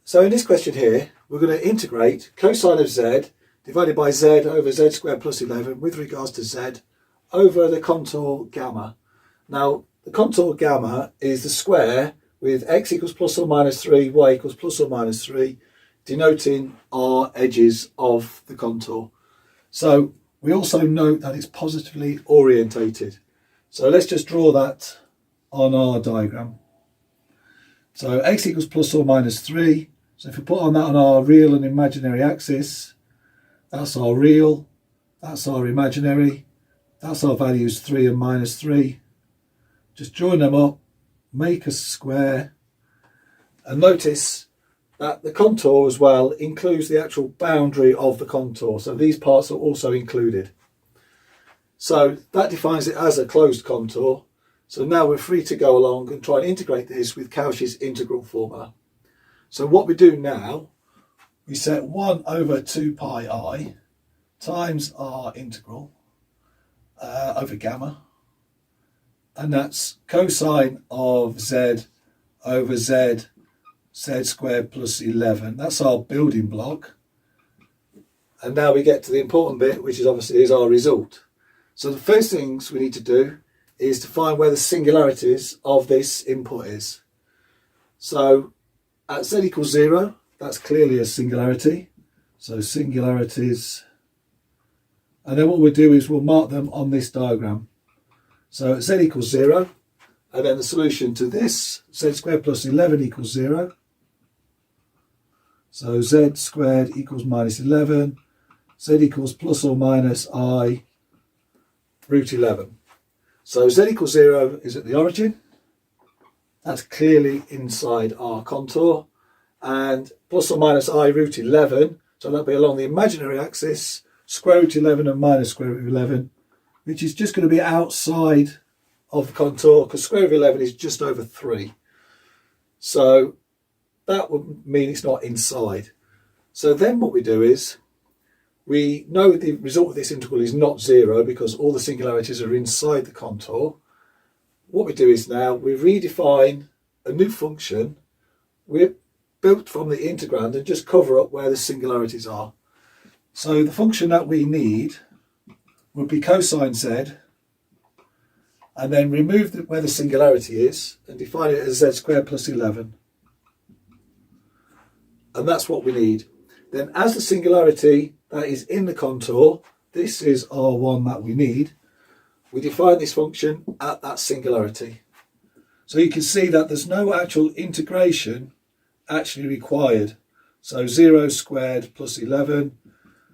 So in this question here, we're going to integrate cosine of z divided by z over z squared plus 11 with regards to z over the contour gamma. Now, the contour gamma is the square with x equals plus or minus 3, y equals plus or minus 3, denoting our edges of the contour. So we also note that it's positively orientated. So let's just draw that on our diagram. So x equals plus or minus 3. So if we put on that on our real and imaginary axis, that's our real, that's our imaginary, that's our values 3 and minus 3. Just join them up, make a square, and notice that the contour as well includes the actual boundary of the contour. So these parts are also included. So that defines it as a closed contour. So now we're free to go along and try and integrate this with Cauchy's integral formula. So what we do now, we set 1 over 2 pi I times our integral over gamma, and that's cosine of z over z squared plus 11. That's our building block. And now we get to the important bit, which is obviously our result. So the first things we need to do is to find where the singularities of this input is. So at z equals 0, that's clearly a singularity. So singularities. And then what we'll do is we'll mark them on this diagram. So at z equals 0, and then the solution to this, z squared plus 11 equals 0. So z squared equals minus 11, z equals plus or minus I root 11. So z equals 0 is at the origin. That's clearly inside our contour. And plus or minus I root 11, so that'll be along the imaginary axis, square root 11 and minus square root 11, which is just going to be outside of the contour because square root of 11 is just over 3. So that would mean it's not inside. So then what we do is we know the result of this integral is not 0 because all the singularities are inside the contour. What we do is now we redefine a new function. We're built from the integrand and just cover up where the singularities are. So the function that we need would be cosine z, and then remove where the singularity is and define it as z squared plus 11. And that's what we need. Then as the singularity that is in the contour, this is our one that we need, we define this function at that singularity. So you can see that there's no actual integration actually required. So 0 squared plus 11,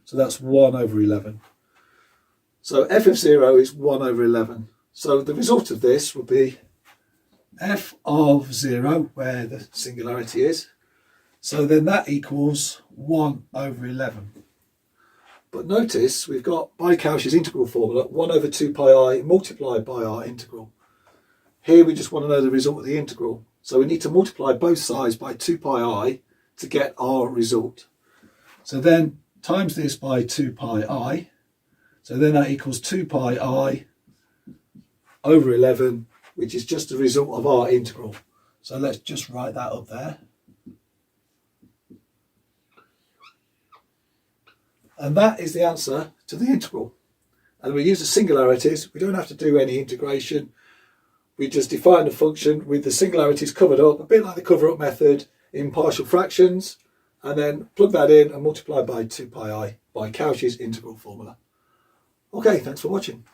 so that's 1 over 11. So f of 0 is 1 over 11. So the result of this would be f of 0, where the singularity is. So then that equals 1 over 11. But notice we've got by Cauchy's integral formula 1 over 2 pi I multiplied by our integral. Here we just want to know the result of the integral. So we need to multiply both sides by 2 pi I to get our result. So then times this by 2 pi I. So then that equals 2 pi I over 11, which is just the result of our integral. So let's just write that up there. And that is the answer to the integral. And we use the singularities. We don't have to do any integration. We just define the function with the singularities covered up, a bit like the cover-up method in partial fractions, and then plug that in and multiply by 2 pi I by Cauchy's integral formula. Okay, thanks for watching.